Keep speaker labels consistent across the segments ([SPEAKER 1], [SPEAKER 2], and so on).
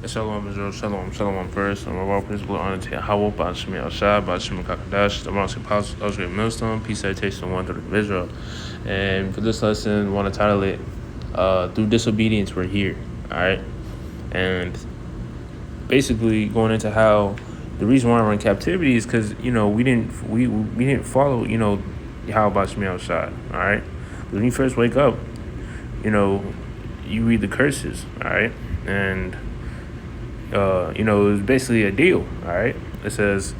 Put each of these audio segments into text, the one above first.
[SPEAKER 1] Shalom, Israel, shalom first. I'm a raw principle honor to Yahweh, by Shemi Al-Shai, by Shemi Kakadash, the Ross Apostles, Osric Millstone, peace, citation, one to the Israel. And for this lesson, I want to title it, Through Disobedience, We're Here. All right? And basically going into how the reason why we're in captivity is because, we didn't follow, how about Shemi Al-Shai, all right? When you first wake up, you read the curses, all right? And it was basically a deal, all right? It says,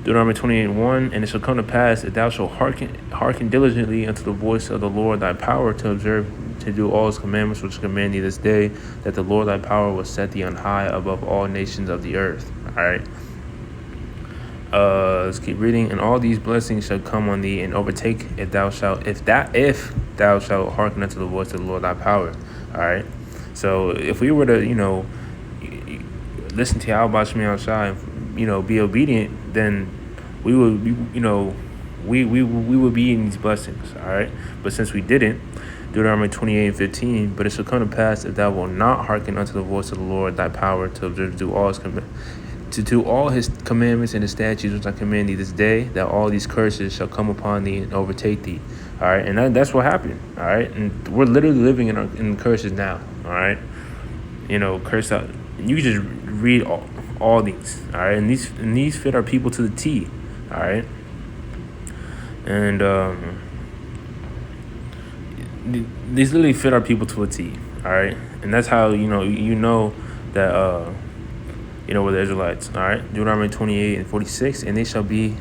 [SPEAKER 1] Deuteronomy 28:1, and it shall come to pass that thou shalt hearken diligently unto the voice of the Lord thy power to observe to do all his commandments which I command thee this day, that the Lord thy power will set thee on high above all nations of the earth. All right. Let's keep reading. And all these blessings shall come on thee and overtake if thou shalt hearken unto the voice of the Lord thy power. All right. So if we were to, listen to Yahweh Shemi Al-Shai and, be obedient, then we would be, we would be in these blessings, all right? But since we didn't, Deuteronomy 28:15, but it shall come to pass if thou wilt not hearken unto the voice of the Lord thy power to observe to do all his commandments and his statutes which I command thee this day, that all these curses shall come upon thee and overtake thee. All right, and that's what happened. All right, and we're literally living in curses now. All right, curse out. You can just read all these. All right, and these fit our people to the T. All right, and these literally fit our people to a T. All right, and that's how that we're the Israelites. All right, Deuteronomy 28:46, and they shall be.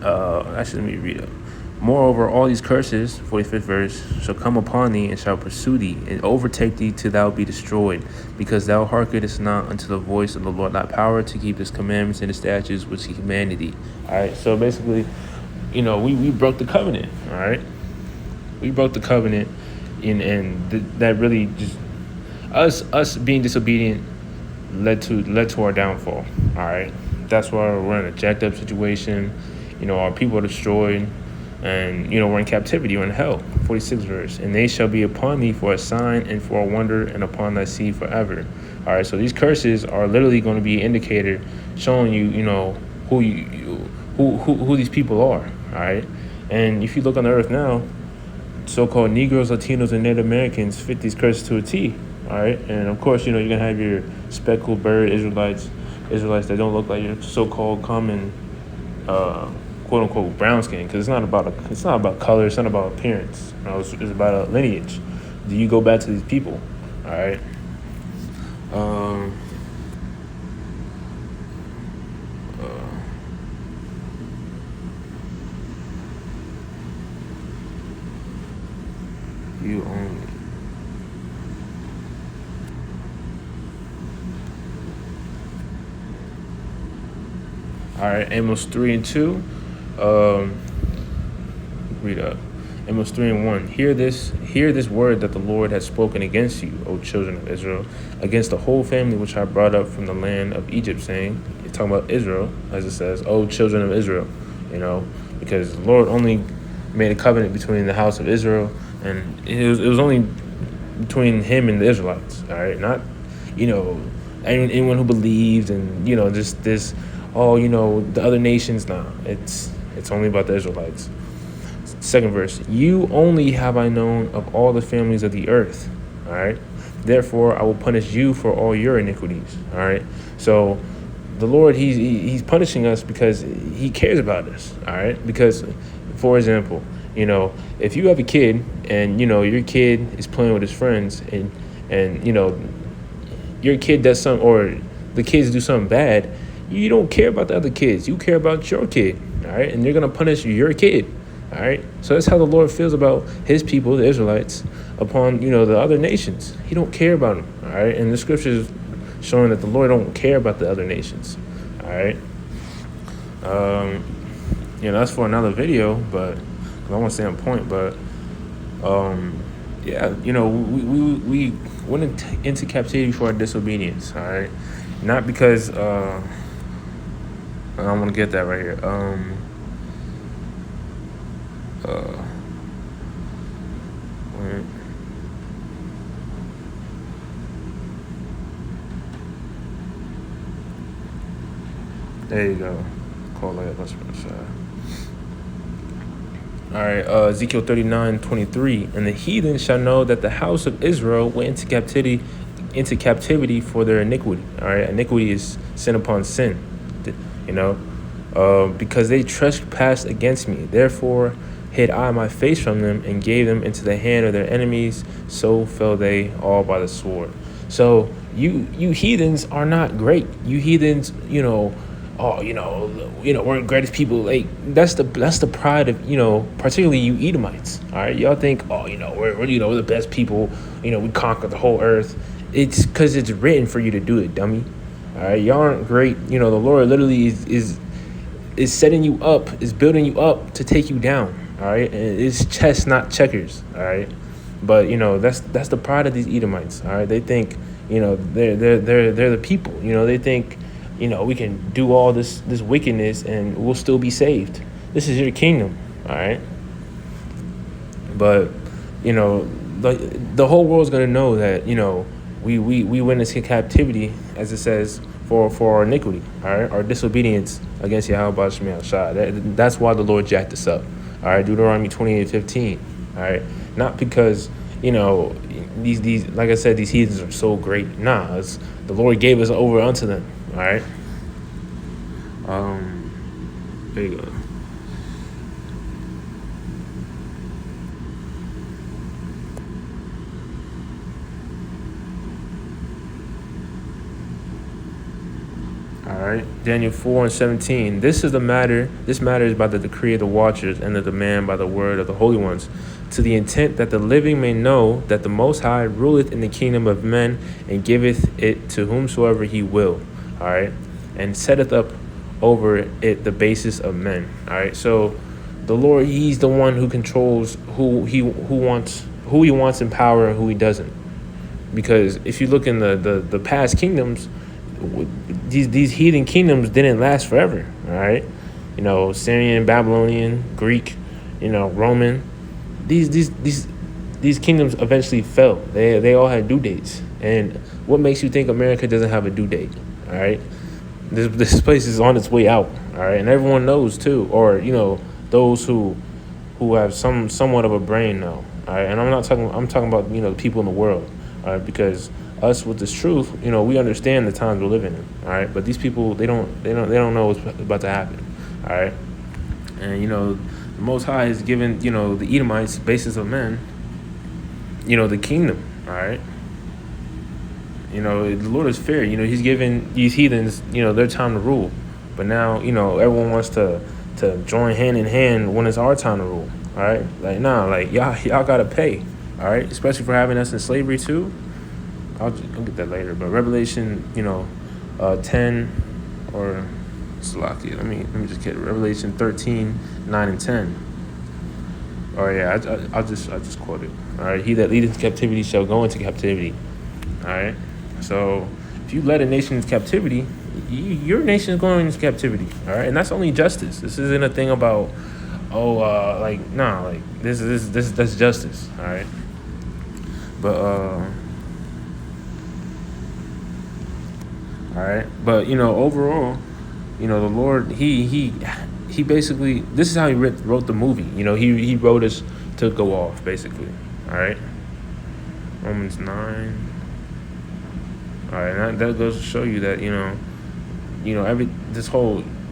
[SPEAKER 1] Actually, let me read it. Moreover, all these curses, 45th verse, shall come upon thee and shall pursue thee and overtake thee till thou be destroyed, because thou hearkenest not unto the voice of the Lord thy power to keep his commandments and his statutes which he commanded thee. All right, so basically, we broke the covenant. All right, we broke the covenant, and that really just us being disobedient led to our downfall. All right, that's why we're in a jacked up situation. Our people are destroyed. And, we're in captivity, we're in hell. 46th verse. And they shall be upon thee for a sign and for a wonder and upon thy seed forever. All right, so these curses are literally going to be an indicator showing you, who these people are. All right. And if you look on the earth now, so-called Negroes, Latinos, and Native Americans fit these curses to a T. All right. And of course, you're going to have your speckled bird Israelites that don't look like your so-called common quote unquote brown skin, because it's not about color, it's not about appearance. It's about a lineage. Do you go back to these people? All right. You only. All right, Amos 3:2. Read up. Amos 3:1. Hear this word that the Lord has spoken against you, O children of Israel, against the whole family which I brought up from the land of Egypt, saying, you're talking about Israel, as it says, O children of Israel, because the Lord only made a covenant between the house of Israel, and it was only between him and the Israelites, all right? Not, anyone who believed and, just this, the other nations. Nah, it's only about the Israelites. Second verse, you only have I known of all the families of the earth. All right. Therefore, I will punish you for all your iniquities. All right. So the Lord, he's punishing us because he cares about us. All right. Because, for example, if you have a kid and, your kid is playing with his friends and your kid does something, or the kids do something bad, you don't care about the other kids. You care about your kid. All right. And they're going to punish your kid. All right. So that's how the Lord feels about his people, the Israelites, upon, the other nations. He don't care about them. All right. And the scriptures showing that the Lord don't care about the other nations. All right. That's for another video, but I don't want to stay on point, but, we went into captivity for our disobedience. All right. Not because, I want to get that right here. There you go. Call like let's All right, Ezekiel 39:23, and the heathen shall know that the house of Israel went into captivity for their iniquity. All right, iniquity is sin upon sin, you know, because they trespassed against me. Therefore hid I my face from them and gave them into the hand of their enemies. So fell they all by the sword. So you heathens are not great. You heathens, oh, we're the greatest people. Like that's the pride of, particularly you Edomites. All right, y'all think, oh, we're the best people. We conquered the whole earth. It's because it's written for you to do it, dummy. All right, y'all aren't great. The Lord literally is setting you up, is building you up to take you down. All right, and it's chess, not checkers. All right, but that's the pride of these Edomites. All right, they think they're the people. They think we can do all this wickedness and we'll still be saved. This is your kingdom. All right, but the whole world's gonna know that we went into captivity, as it says, for our iniquity, all right, our disobedience against Yahweh Shema Shah. That's why the Lord jacked us up. All right, Deuteronomy 28:15. All right, not because these like I said, these heathens are so great. Nah, it's the Lord gave us over unto them. All right. There you go. All right, Daniel 4:17. This matter is by the decree of the watchers and the demand by the word of the holy ones, to the intent that the living may know that the Most High ruleth in the kingdom of men and giveth it to whomsoever he will. All right, and setteth up over it the basis of men. All right, so the Lord, he's the one who controls who he wants in power and who he doesn't. Because if you look in the past kingdoms, these heathen kingdoms didn't last forever. All right, Syrian, Babylonian, Greek, Roman. These kingdoms eventually fell. They all had due dates. And what makes you think America doesn't have a due date? All right, this place is on its way out. All right, and everyone knows too, or those who have somewhat of a brain know. All right, and I'm talking about the people in the world. All right, because us with this truth, we understand the times we're living in. All right, but these people, they don't know what's about to happen. All right, and the Most High has given the Edomites, basis of men, the kingdom. All right, the Lord is fair. He's given these heathens their time to rule, but now everyone wants to join hand in hand when it's our time to rule. All right, like y'all gotta pay. All right, especially for having us in slavery too. I'll get that later. But Revelation, 10 or Salakia. Let me just get it. Revelation 13:9 and 10. Oh yeah, I'll just quote it. All right, he that leadeth captivity shall go into captivity. All right, so if you led a nation into captivity, your nation is going into captivity. All right, and that's only justice. This isn't a thing about that's justice. All right, but all right, but overall, the Lord, he basically, this is how he wrote the movie. He wrote us to go off, basically. All right, Romans 9. All right, and that goes to show you that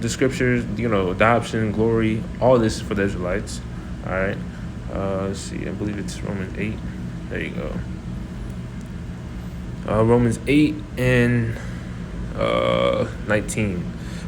[SPEAKER 1] the scriptures, adoption, glory, all this is for the Israelites. All right, let's see, I believe it's Romans 8. There you go. Romans 8 and 19.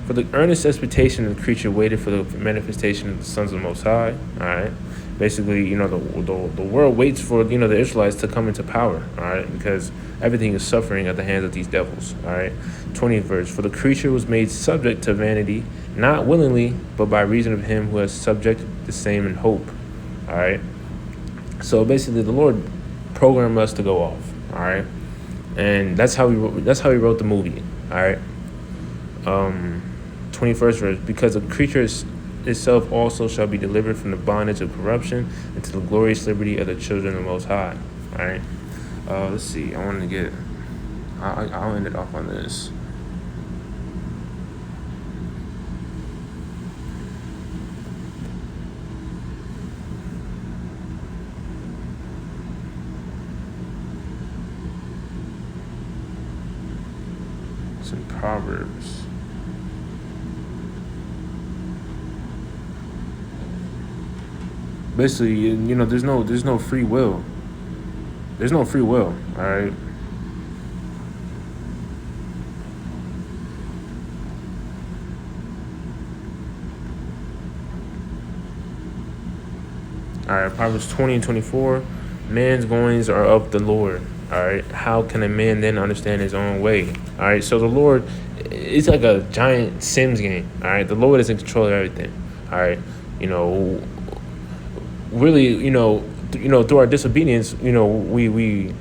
[SPEAKER 1] For the earnest expectation of the creature waited for the manifestation of the sons of the Most High. All right, basically, the world waits for the Israelites to come into power. All right, because everything is suffering at the hands of these devils. All right, 20th verse. For the creature was made subject to vanity, not willingly, but by reason of him who has subjected the same in hope. All right, so basically, the Lord programmed us to go off. All right, and that's how he wrote the movie. All right. 21st verse, because the creature itself also shall be delivered from the bondage of corruption into the glorious liberty of the children of the Most High. All right. Let's see. I wanted to get. I'll end it off on this. It's in Proverbs. Basically, there's no free will. There's no free will. All right. All right, Proverbs 20 and 24. Man's goings are of the Lord. All right. How can a man then understand his own way? All right. So the Lord, it's like a giant Sims game. All right. The Lord is in control of everything. All right. Really, through our disobedience, we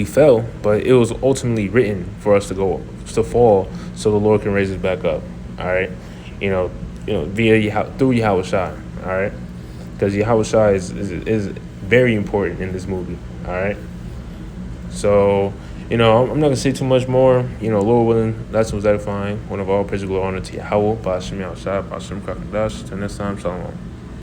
[SPEAKER 1] fell, but it was ultimately written for us to fall, so the Lord can raise us back up. All right. Through Yahweh Shai. All right. Because Yahweh Shai is very important in this movie. All right. So, I'm not going to say too much more. Lord willing, that's what's edifying. One of all praise and glory honor to Yahweh. Ba'ashem Yahweh Shai. Ba'ashem Kakadash. Till next time, shalom.